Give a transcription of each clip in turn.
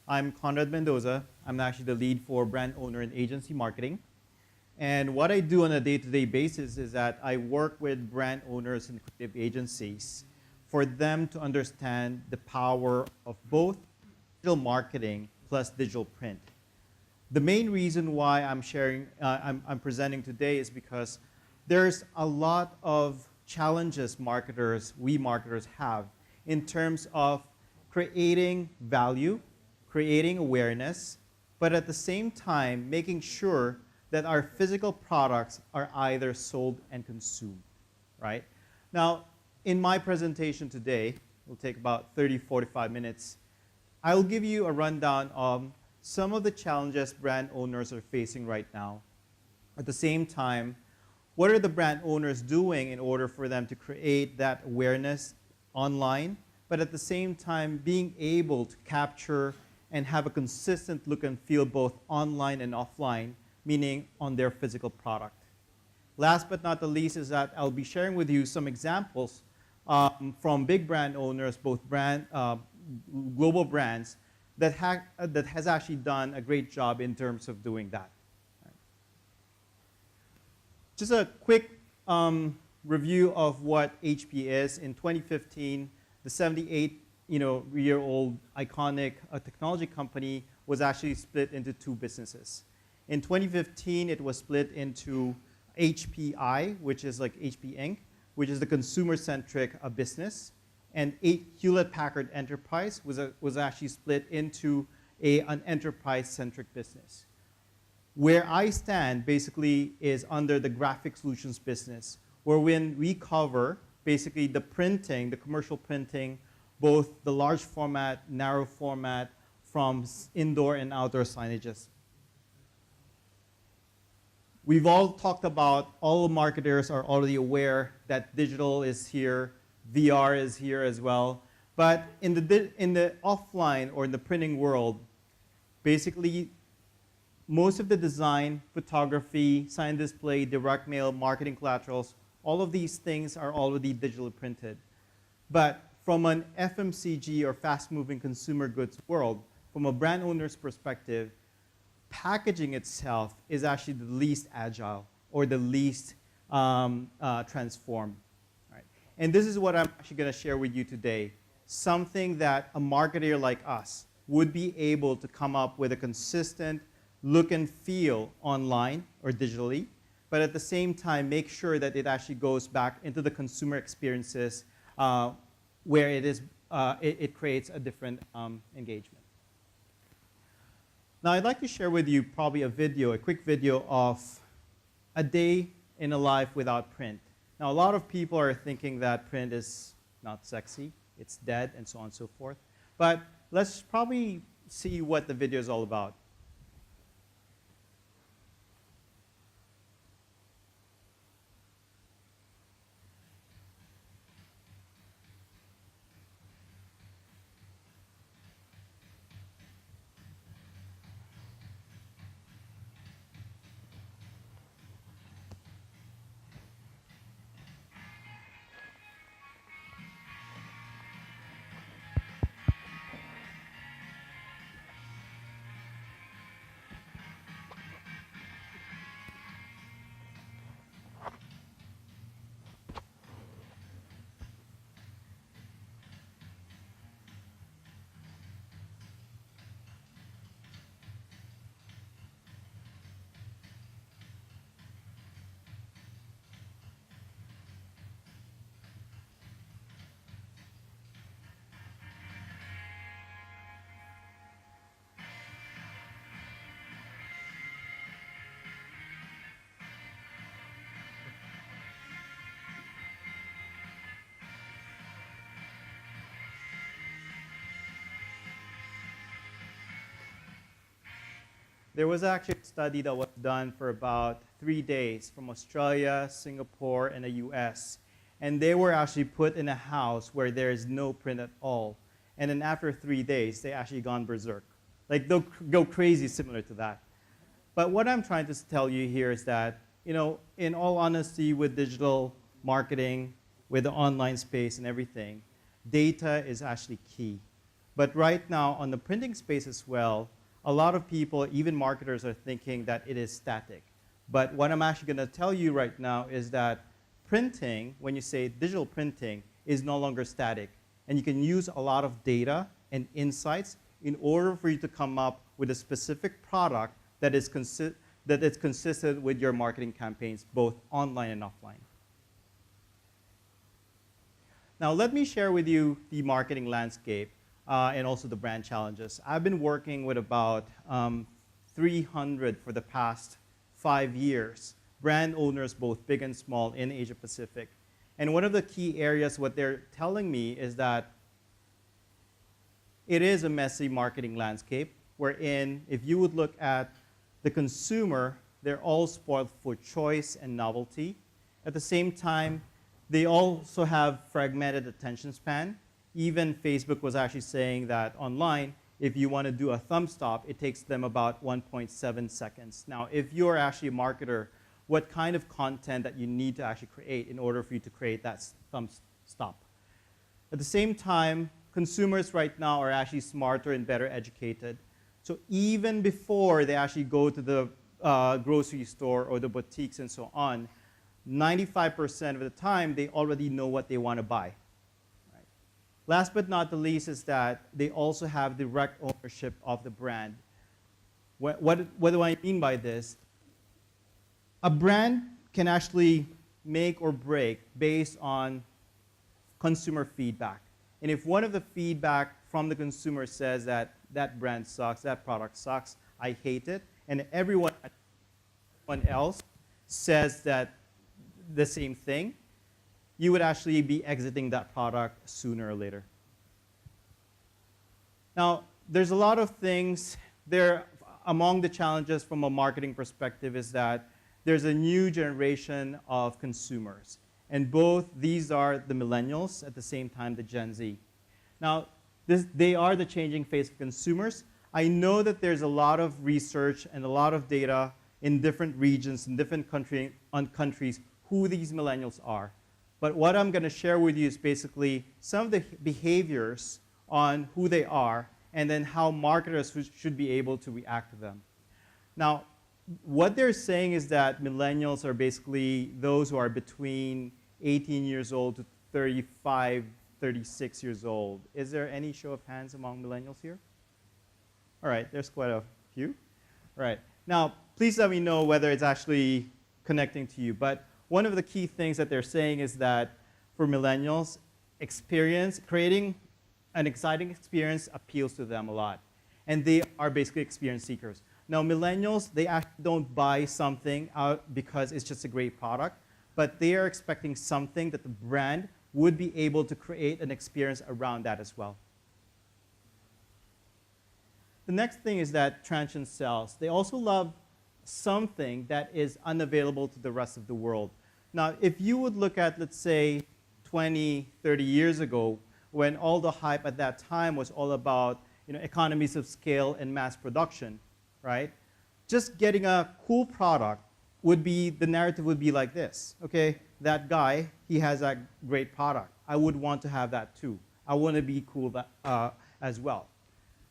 I'm Conrad Mendoza. I'm actually the lead for brand owner and agency marketing. And what I do on a day-to-day basis is that I work with brand owners and creative agencies for them to understand the power of both digital marketing plus digital print. The main reason why I'm presenting today is because there's a lot of challenges we marketers have in terms of creating value, creating awareness, but at the same time making sure that our physical products are either sold and consumed, right? Now, in my presentation today, it'll take about 30, 45 minutes, I'll give you a rundown of some of the challenges brand owners are facing right now. At the same time, what are the brand owners doing in order for them to create that awareness online, but at the same time being able to capture and have a consistent look and feel both online and offline, meaning on their physical product. Last but not the least is that I'll be sharing with you some examples from big brand owners, both global brands, that has actually done a great job in terms of doing that. Just a quick review of what HP is. In 2015, the 78-year-old iconic technology company was actually split into two businesses. In 2015, it was split into HPI, which is like HP Inc., which is the consumer-centric business, and Hewlett-Packard Enterprise was actually split into an enterprise-centric business. Where I stand basically is under the graphic solutions business, where when we cover basically the printing, the commercial printing, both the large format, narrow format, from indoor and outdoor signages. We've all talked about, all marketers are already aware that digital is here, VR is here as well. But in the offline or in the printing world, basically most of the design, photography, sign display, direct mail, marketing collaterals, all of these things are already digitally printed. But from an FMCG or fast-moving consumer goods world, from a brand owner's perspective, packaging itself is actually the least agile or the least transformed. Right? And this is what I'm actually going to share with you today, something that a marketer like us would be able to come up with a consistent look and feel online or digitally, but at the same time make sure that it actually goes back into the consumer experiences where it creates a different engagement. Now I'd like to share with you probably a quick video of a day in a life without print. Now a lot of people are thinking that print is not sexy, it's dead, and so on and so forth. But let's probably see what the video is all about. There was actually a study that was done for about 3 days from Australia, Singapore, and the US. And they were actually put in a house where there is no print at all. And then after 3 days, they actually gone berserk. Like they'll go crazy similar to that. But what I'm trying to tell you here is that, in all honesty, with digital marketing, with the online space and everything, data is actually key. But right now, on the printing space as well, a lot of people, even marketers, are thinking that it is static. But what I'm actually going to tell you right now is that printing, when you say digital printing, is no longer static. And you can use a lot of data and insights in order for you to come up with a specific product that is consistent with your marketing campaigns, both online and offline. Now, let me share with you the marketing landscape and also the brand challenges. I've been working with about 300 for the past 5 years, brand owners, both big and small, in Asia Pacific. And one of the key areas, what they're telling me is that it is a messy marketing landscape, wherein if you would look at the consumer, they're all spoiled for choice and novelty. At the same time, they also have fragmented attention span. Even Facebook was actually saying that online, if you want to do a thumb stop, it takes them about 1.7 seconds. Now, if you're actually a marketer, what kind of content that you need to actually create in order for you to create that thumb stop? At the same time, consumers right now are actually smarter and better educated. So even before they actually go to the grocery store or the boutiques and so on, 95% of the time, they already know what they want to buy. Right? Last but not the least is that they also have direct ownership of the brand. What do I mean by this? A brand can actually make or break based on consumer feedback. And if one of the feedback from the consumer says that that brand sucks, that product sucks, I hate it, and everyone else says that the same thing, you would actually be exiting that product sooner or later. Now, there's a lot of things there. Among the challenges from a marketing perspective is that there's a new generation of consumers. And both these are the millennials, at the same time the Gen Z. Now, they are the changing face of consumers. I know that there's a lot of research and a lot of data in different regions, in different countries, who these millennials are. But what I'm going to share with you is basically some of the behaviors on who they are and then how marketers should be able to react to them. Now, what they're saying is that millennials are basically those who are between 18 years old to 35, 36 years old. Is there any show of hands among millennials here? All right, there's quite a few. All right, now please let me know whether it's actually connecting to you. But one of the key things that they're saying is that for millennials, creating an exciting experience appeals to them a lot. And they are basically experience seekers. Now, millennials, they actually don't buy something out because it's just a great product, but they are expecting something that the brand would be able to create an experience around that as well. The next thing is that transient sales. They also love something that is unavailable to the rest of the world. Now, if you would look at, let's say, 20, 30 years ago, when all the hype at that time was all about economies of scale and mass production, right? Just getting a cool product the narrative would be like this. Okay, that guy, he has a great product. I would want to have that too. I want to be cool as well.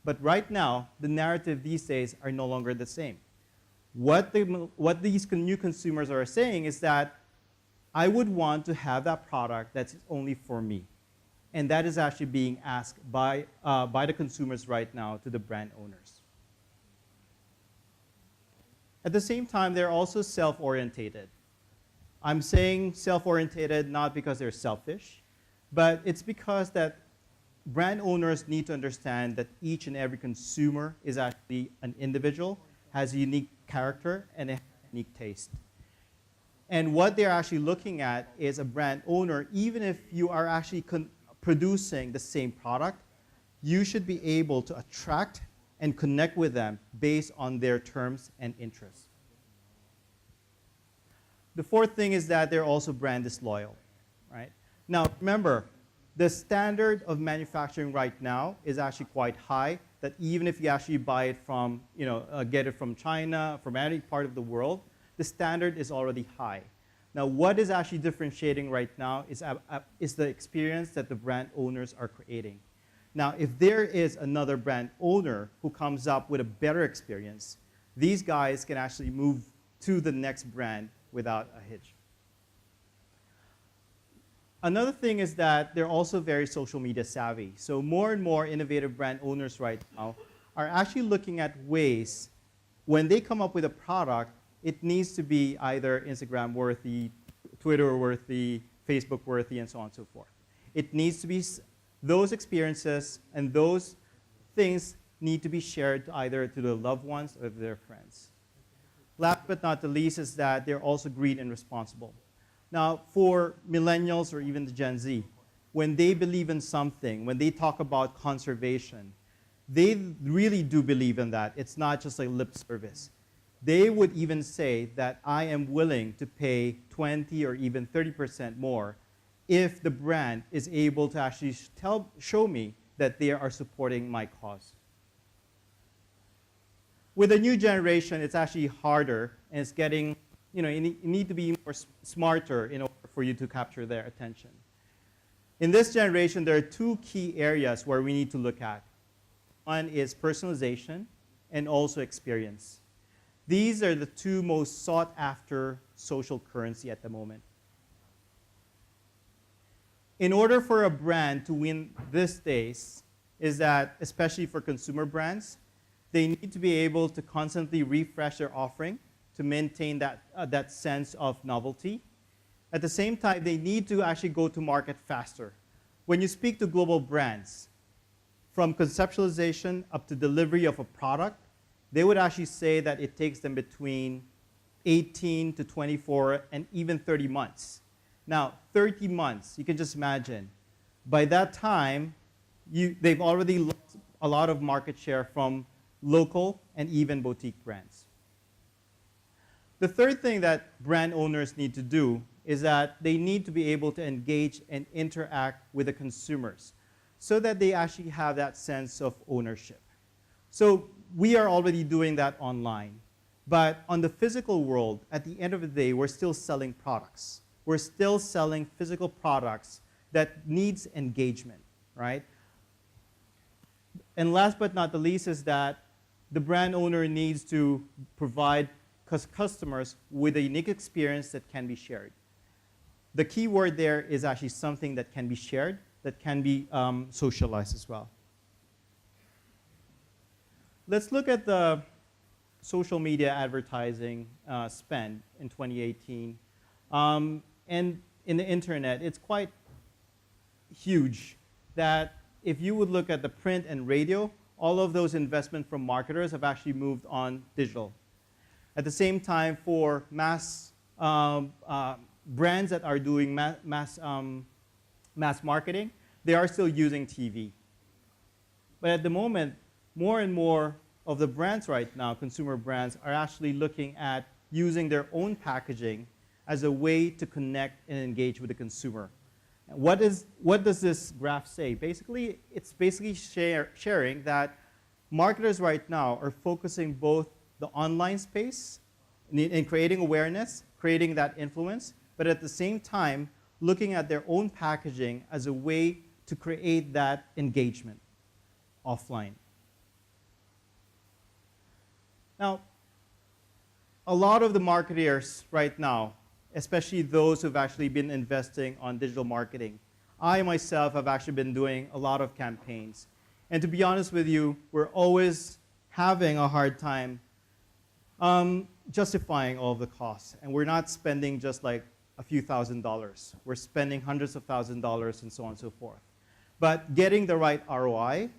But right now, the narrative these days are no longer the same. What these new consumers are saying is that I would want to have that product that's only for me. And that is actually being asked by the consumers right now to the brand owners. At the same time, they're also self-orientated. I'm saying self-orientated not because they're selfish, but it's because that brand owners need to understand that each and every consumer is actually an individual, has a unique character, and a unique taste. And what they're actually looking at is a brand owner, even if you are actually producing the same product, you should be able to attract and connect with them based on their terms and interests. The fourth thing is that they're also brand disloyal, right? Now, remember, the standard of manufacturing right now is actually quite high, that even if you actually buy it from, get it from China, from any part of the world, the standard is already high. Now, what is actually differentiating right now is the experience that the brand owners are creating. Now, if there is another brand owner who comes up with a better experience, these guys can actually move to the next brand without a hitch. Another thing is that they're also very social media savvy. So more and more innovative brand owners right now are actually looking at ways when they come up with a product, it needs to be either Instagram worthy, Twitter worthy, Facebook worthy, and so on and so forth. It needs to be, those experiences and those things need to be shared either to their loved ones or their friends. Last but not the least is that they're also green and responsible. Now, for millennials or even the Gen Z, when they believe in something, when they talk about conservation, they really do believe in that. It's not just like lip service. They would even say that I am willing to pay 20 or even 30% more if the brand is able to actually show me that they are supporting my cause. With the new generation, it's actually harder, and it's getting, you need to be more smarter in order for you to capture their attention. In this generation, there are two key areas where we need to look at. One is personalization and also experience. These are the two most sought after social currency at the moment. In order for a brand to win these days, is that, especially for consumer brands, they need to be able to constantly refresh their offering to maintain that sense of novelty. At the same time, they need to actually go to market faster. When you speak to global brands, from conceptualization up to delivery of a product, they would actually say that it takes them between 18 to 24 and even 30 months. Now, 30 months, you can just imagine. By that time, they've already lost a lot of market share from local and even boutique brands. The third thing that brand owners need to do is that they need to be able to engage and interact with the consumers so that they actually have that sense of ownership. So we are already doing that online. But on the physical world, at the end of the day, we're still selling products. We're still selling physical products that needs engagement, right? And last but not the least is that the brand owner needs to provide customers with a unique experience that can be shared. The key word there is actually something that can be shared, that can be socialized as well. Let's look at the social media advertising spend in 2018. And in the internet, it's quite huge that if you would look at the print and radio, all of those investment from marketers have actually moved on digital. At the same time, for mass brands that are doing mass marketing, they are still using TV. But at the moment, more and more of the brands right now, consumer brands, are actually looking at using their own packaging as a way to connect and engage with the consumer. What does this graph say? Basically, it's basically sharing that marketers right now are focusing both the online space in creating awareness, creating that influence, but at the same time, looking at their own packaging as a way to create that engagement offline. Now, a lot of the marketers right now, especially those who've actually been investing on digital marketing, I myself have actually been doing a lot of campaigns. And to be honest with you, we're always having a hard time justifying all of the costs. And we're not spending just like a few $1,000s. We're spending hundreds of $1,000s and so on and so forth. But getting the right ROI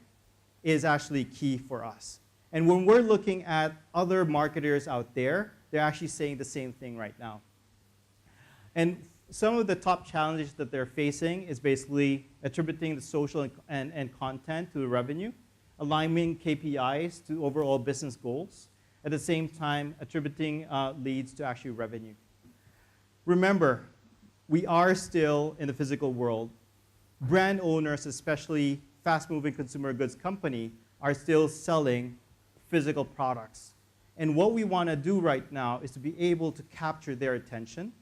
is actually key for us. And when we're looking at other marketers out there, they're actually saying the same thing right now. And some of the top challenges that they're facing is basically attributing the social and content to the revenue, aligning KPIs to overall business goals, at the same time attributing leads to actually revenue. Remember, we are still in the physical world. Brand owners, especially fast-moving consumer goods company, are still selling physical products. And what we want to do right now is to be able to capture their attention,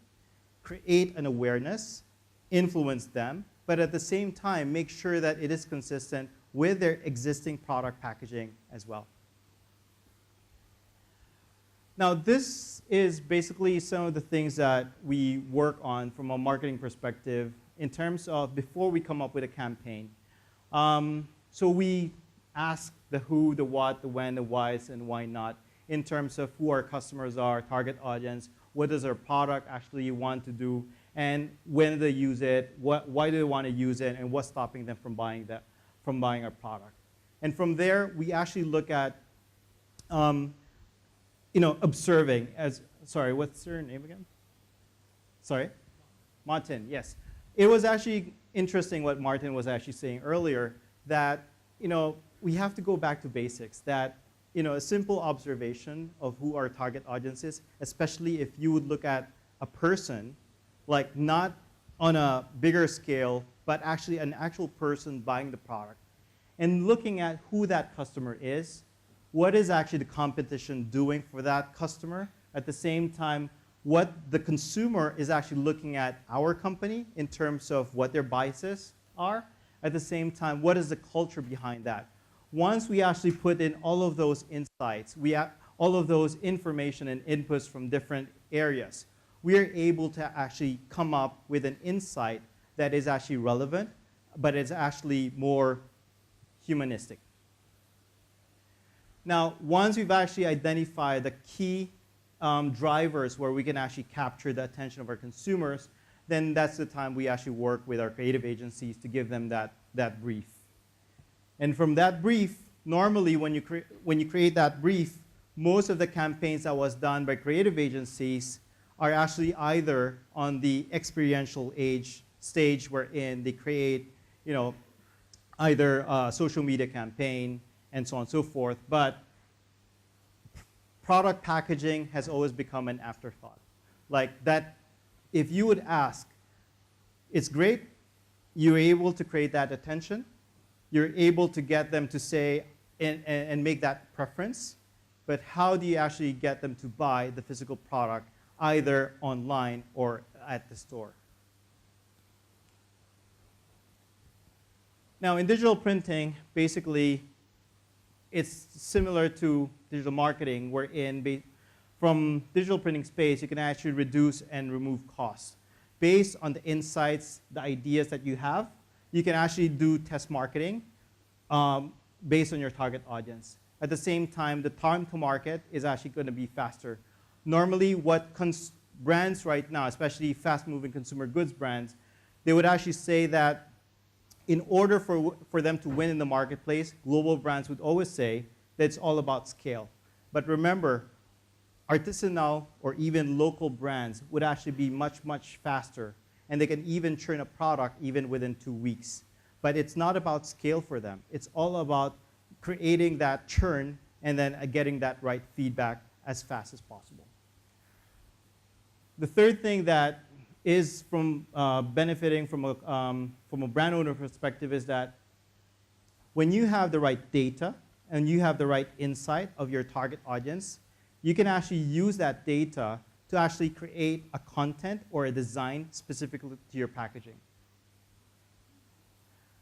create an awareness, influence them, but at the same time, make sure that it is consistent with their existing product packaging as well. Now, this is basically some of the things that we work on from a marketing perspective in terms of before we come up with a campaign. So we ask the who, the what, the when, the whys, and why not in terms of who our customers are, target audience, what does our product actually want to do, and when do they use it, why do they want to use it, and what's stopping them from buying our product. And from there, we actually look at observing as, sorry, what's your name again? Sorry? Martin, yes. It was actually interesting what Martin was actually saying earlier, that, we have to go back to basics, that, a simple observation of who our target audience is, especially if you would look at a person, like not on a bigger scale, but actually an actual person buying the product, and looking at who that customer is, what is actually the competition doing for that customer, at the same time, what the consumer is actually looking at our company in terms of what their biases are, at the same time, what is the culture behind that. Once we actually put in all of those insights, all of those information and inputs from different areas, we are able to actually come up with an insight that is actually relevant, but it's actually more humanistic. Now, once we've actually identified the key drivers where we can actually capture the attention of our consumers, then that's the time we actually work with our creative agencies to give them that brief. And from that brief, normally when you create that brief, most of the campaigns that was done by creative agencies are actually either on the experiential stage wherein they create, either a social media campaign and so on and so forth. But product packaging has always become an afterthought. Like that, if you would ask, it's great, you're able to create that attention, you're able to get them to say and make that preference, but how do you actually get them to buy the physical product either online or at the store? Now, in digital printing, basically, it's similar to digital marketing, wherein from digital printing space, you can actually reduce and remove costs. Based on the insights, the ideas that you have, you can actually do test marketing based on your target audience. At the same time, the time to market is actually going to be faster. Normally, what brands right now, especially fast-moving consumer goods brands, they would actually say that in order for them to win in the marketplace, global brands would always say that it's all about scale. But remember, artisanal or even local brands would actually be much, much faster, and they can even churn a product even within 2 weeks. But it's not about scale for them. It's all about creating that churn and then getting that right feedback as fast as possible. The third thing that is from benefiting from a brand owner perspective is that when you have the right data and you have the right insight of your target audience, you can actually use that data to actually create a content or a design specifically to your packaging.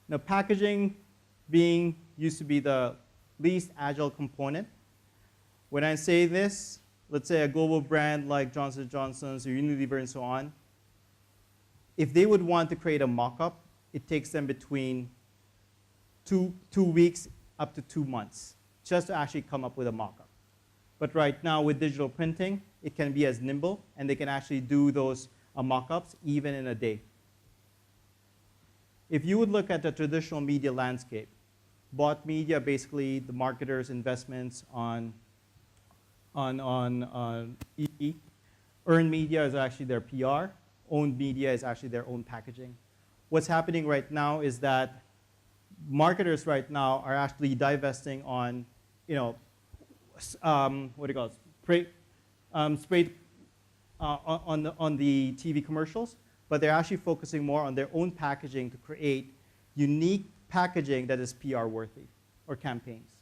Now, packaging used to be the least agile component. When I say this, let's say a global brand like Johnson & Johnson's or Unilever and so on, if they would want to create a mock-up, it takes them between two weeks up to 2 months just to actually come up with a mock-up. But right now with digital printing, it can be as nimble, and they can actually do those mock-ups even in a day. If you would look at the traditional media landscape, bought media, basically the marketers' investments on EP. Earned media is actually their PR. Owned media is actually their own packaging. What's happening right now is that marketers right now are actually divesting on, what do you call it? Spray on the TV commercials, but they're actually focusing more on their own packaging to create unique packaging that is PR worthy or campaigns.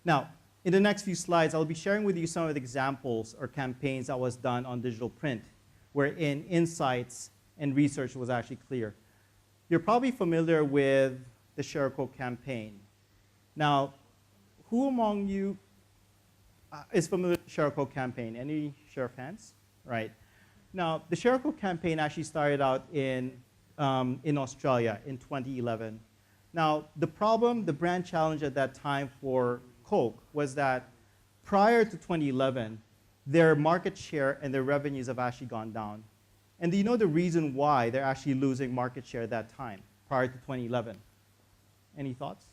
Now, in the next few slides, I'll be sharing with you some of the examples or campaigns that was done on digital print, wherein insights and research was actually clear. You're probably familiar with the Share a Coke campaign. Now, who among you is familiar with the Share a Coke campaign? Any Share fans? Right. Now, the Share a Coke campaign actually started out in Australia in 2011. Now, the problem, the brand challenge at that time for Coke was that prior to 2011, their market share and their revenues have actually gone down. And do you know the reason why they're actually losing market share at that time, prior to 2011? Any thoughts?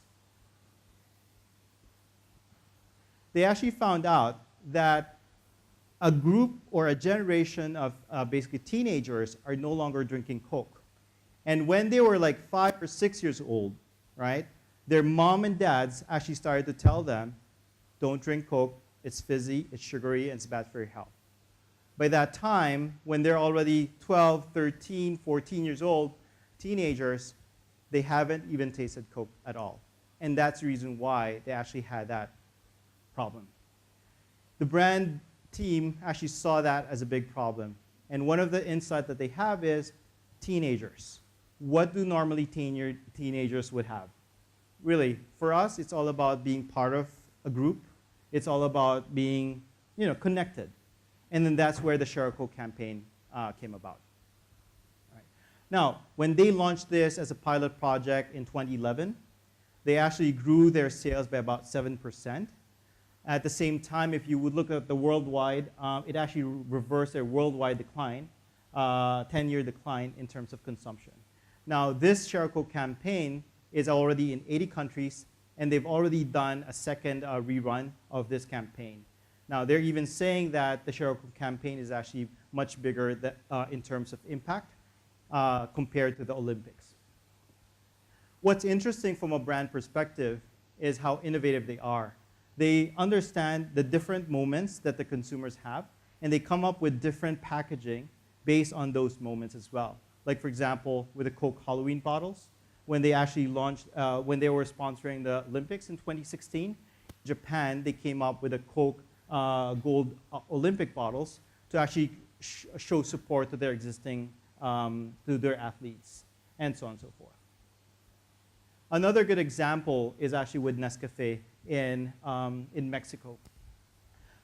They actually found out that a group or a generation of basically teenagers are no longer drinking Coke. And when they were like 5 or 6 years old, right, their mom and dads actually started to tell them, don't drink Coke, it's fizzy, it's sugary, and it's bad for your health. By that time, when they're already 12, 13, 14 years old, teenagers, they haven't even tasted Coke at all. And that's the reason why they actually had that problem. The brand team actually saw that as a big problem. And one of the insights that they have is teenagers. What do normally teenagers would have? Really, for us, it's all about being part of a group. It's all about being, connected. And then that's where the Share a Coke campaign came about. Right. Now, when they launched this as a pilot project in 2011, they actually grew their sales by about 7%. At the same time, if you would look at the worldwide, it actually reversed their worldwide decline, 10-year decline in terms of consumption. Now, this Share a Coke campaign is already in 80 countries, and they've already done a second rerun of this campaign. Now, they're even saying that the Share a Coke campaign is actually much bigger in terms of impact compared to the Olympics. What's interesting from a brand perspective is how innovative they are. They understand the different moments that the consumers have, and they come up with different packaging based on those moments as well. Like, for example, with the Coke Halloween bottles, when they actually launched, when they were sponsoring the Olympics in 2016, Japan, they came up with a Coke Gold Olympic bottles to actually show support to their existing, to their athletes, and so on and so forth. Another good example is actually with Nescafe in Mexico.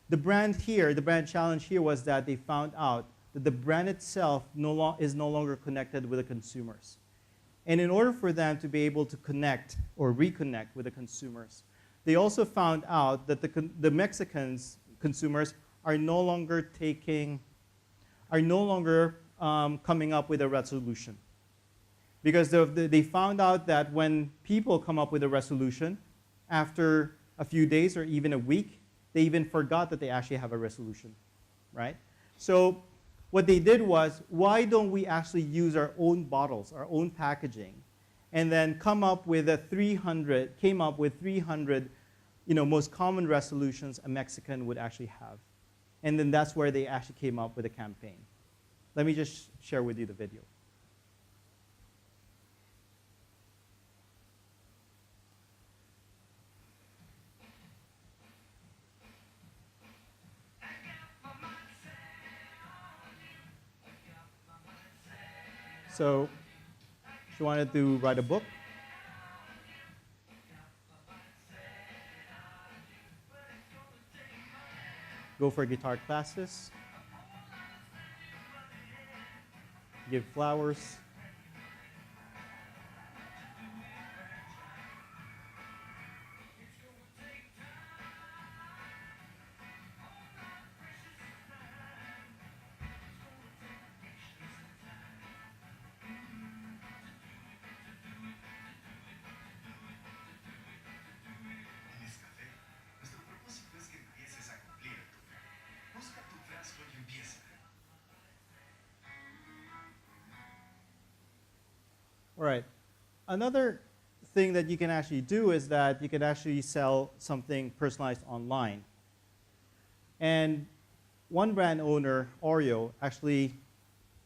The brand here, the brand challenge here was that they found out that the brand itself is no longer connected with the consumers. And in order for them to be able to connect or reconnect with the consumers, they also found out that the Mexicans consumers are no longer coming up with a resolution. Because they found out that when people come up with a resolution, after a few days or even a week, they even forgot that they actually have a resolution, right? So what they did was, why don't we actually use our own bottles, our own packaging, and then came up with 300 most common resolutions a Mexican would actually have. And then that's where they actually came up with a campaign. Let me just share with you the video. So, if you wanted to write a book, go for guitar classes, give flowers, All right. Another thing that you can actually do is that you can actually sell something personalized online. And one brand owner, Oreo, actually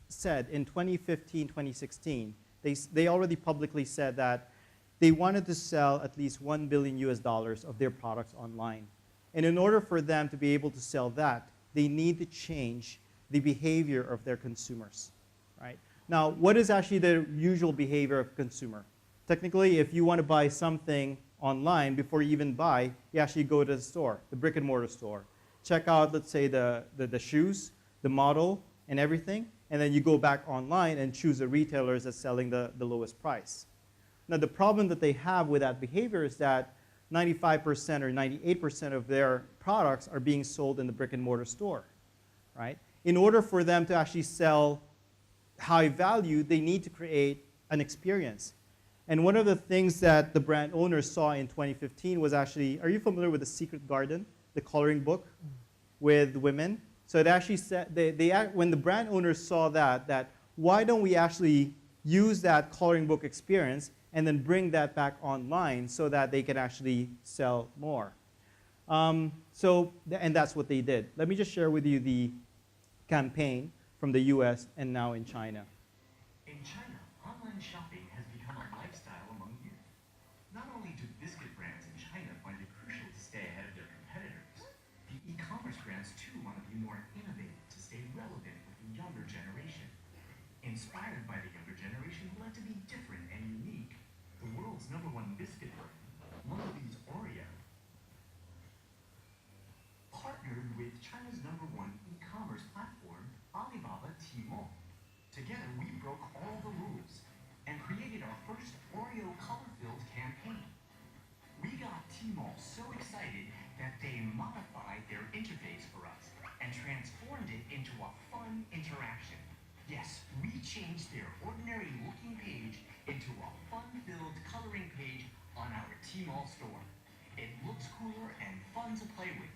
said in 2015, 2016, they already publicly said that they wanted to sell at least $1 billion of their products online. And in order for them to be able to sell that, they need to change the behavior of their consumers, right? Now, what is actually the usual behavior of a consumer? Technically, if you want to buy something online, before you even buy, you actually go to the store, the brick and mortar store. Check out, let's say, the shoes, the model, and everything, and then you go back online and choose the retailers that's selling the lowest price. Now, the problem that they have with that behavior is that 95% or 98% of their products are being sold in the brick and mortar store, right? In order for them to actually sell high value, they need to create an experience. And one of the things that the brand owners saw in 2015 was actually, are you familiar with The Secret Garden, the coloring book with women? So it actually said, when the brand owners saw that why don't we actually use that coloring book experience and then bring that back online so that they can actually sell more. And that's what they did. Let me just share with you the campaign from the US and now in China. In China, online shopping has become a lifestyle among youth. Not only do biscuit brands in China find it crucial to stay ahead of their competitors, the e-commerce brands too want to be more innovative to stay relevant with the younger generation. Inspired by the younger generation who like to be different and unique, the world's #1 biscuit brand, Millennials Oreo, partnered with China's #1 e-commerce platform, Alibaba Tmall. Together, we broke all the rules and created our first Oreo color-filled campaign. We got Tmall so excited that they modified their interface for us and transformed it into a fun interaction. Yes, we changed their ordinary-looking page into a fun-filled coloring page on our Tmall store. It looks cooler and fun to play with.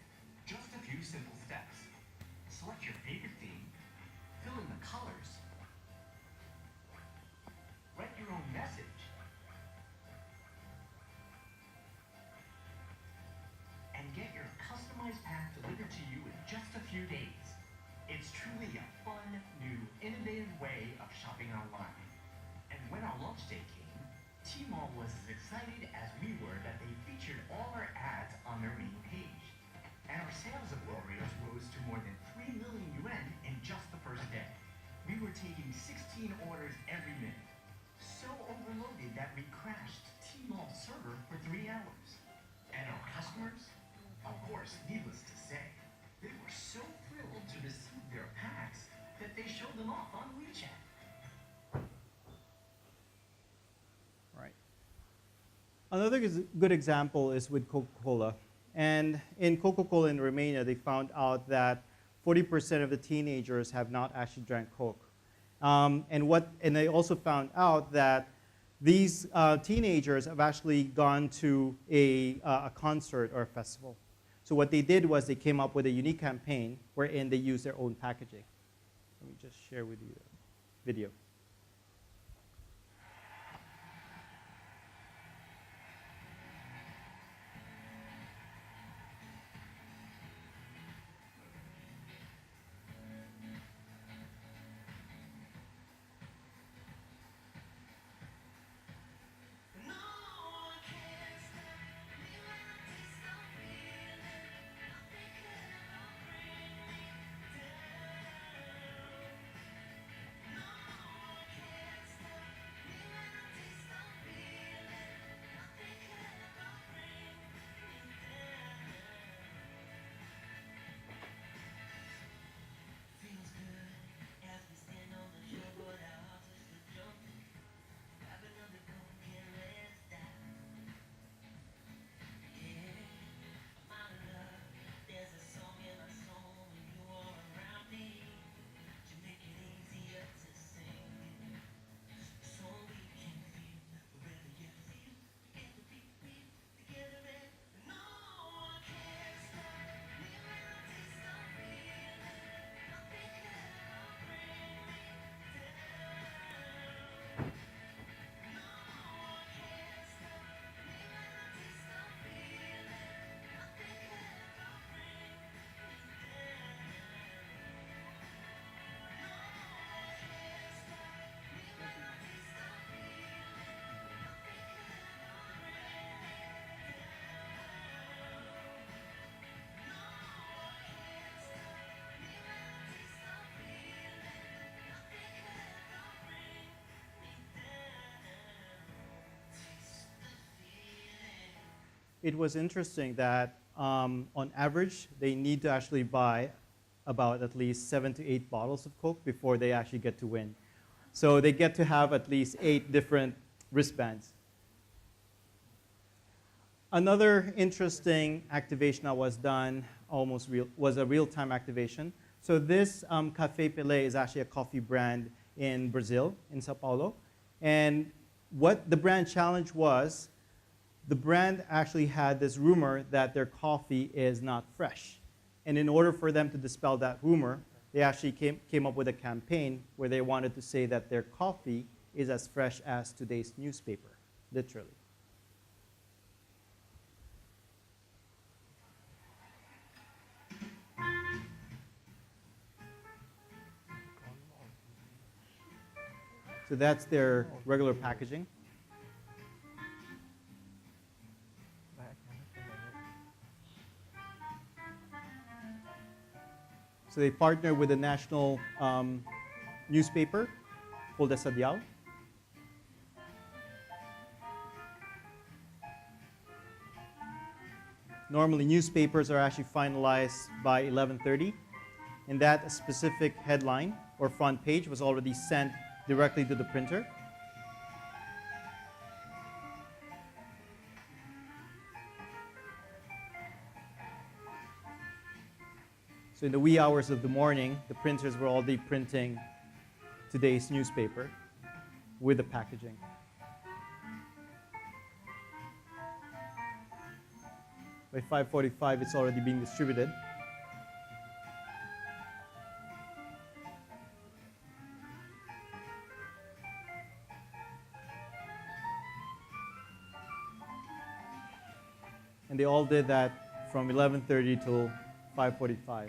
Just a few simple steps. Select your favorite theme, fill in the colors, write your own message, and get your customized pack delivered to you in just a few days. It's truly a fun, new, innovative way of shopping online. And when our launch day came, Tmall was as excited as we were that they featured all our ads on their main page. And our sales of Oreos rose to more than 3 million yuan in just the first day. We were taking 16 orders every minute. So overloaded that we crashed Tmall's server for 3 hours. And our customers, of course, needless to say, they were so thrilled to receive their packs that they showed them off on WeChat. Right. Another good example is with Coca Cola. And in Coca Cola in Romania, they found out that 40% of the teenagers have not actually drank Coke. And they also found out that these teenagers have actually gone to a concert or a festival. So what they did was they came up with a unique campaign wherein they used their own packaging. Let me just share with you the video. it was interesting that on average, they need to actually buy about at least 7 to 8 bottles of Coke before they actually get to win. So they get to have at least 8 different wristbands. Another interesting activation that was done was a real-time activation. So this Café Pelé is actually a coffee brand in Brazil, in Sao Paulo. And what the brand challenge was, the brand actually had this rumor that their coffee is not fresh. And in order for them to dispel that rumor, they actually came up with a campaign where they wanted to say that their coffee is as fresh as today's newspaper, literally. So that's their regular packaging. So they partner with a national newspaper called the Sadial. Normally, newspapers are actually finalized by 11:30, and that specific headline or front page was already sent directly to the printer. So in the wee hours of the morning, the printers were already printing today's newspaper with the packaging. By 5:45, it's already being distributed. And they all did that from 11:30 till 5:45.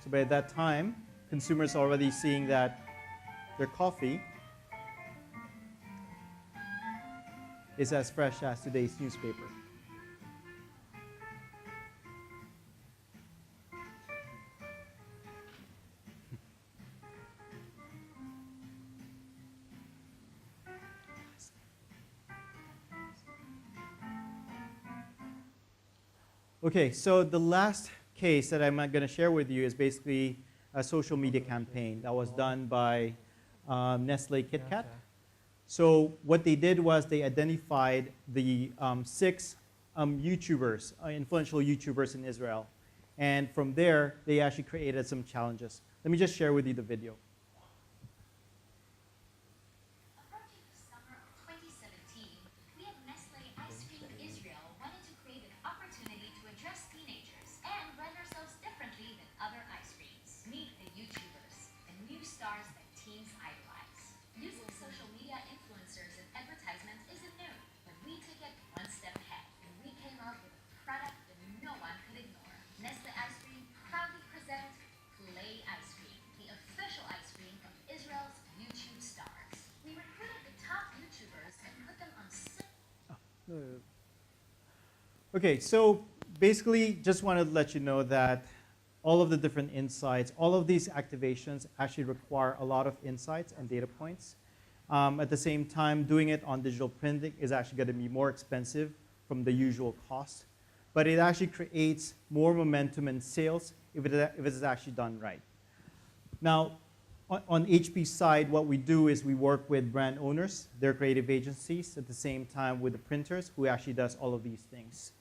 So by that time, consumers are already seeing that their coffee is as fresh as today's newspaper. Okay, so the last case that I'm going to share with you is basically a social media campaign that was done by Nestle KitKat. So what they did was they identified the 6 YouTubers, influential YouTubers in Israel. And from there, they actually created some challenges. Let me just share with you the video. Approaching the summer of 2017, we at Nestle Ice Cream Israel wanted to create an opportunity to address teenagers and brand ourselves differently than other ice creams. Meet the YouTubers, the new stars that teens idolize. Using social media influencers and advertisements isn't new, but we took it one step ahead, and we came up with a product that no one could ignore. Nestle Ice Cream proudly present Play Ice Cream, the official ice cream of Israel's YouTube stars. We recruited the top YouTubers and put them on Okay, so basically just wanted to let you know that all of the different insights, all of these activations actually require a lot of insights and data points. At the same time, doing it on digital printing is actually going to be more expensive from the usual cost, but it actually creates more momentum and sales if it is actually done right. Now, on HP's side, what we do is we work with brand owners, their creative agencies, at the same time with the printers who actually does all of these things.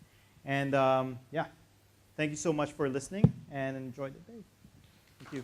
And yeah, thank you so much for listening and enjoy the day. Thank you.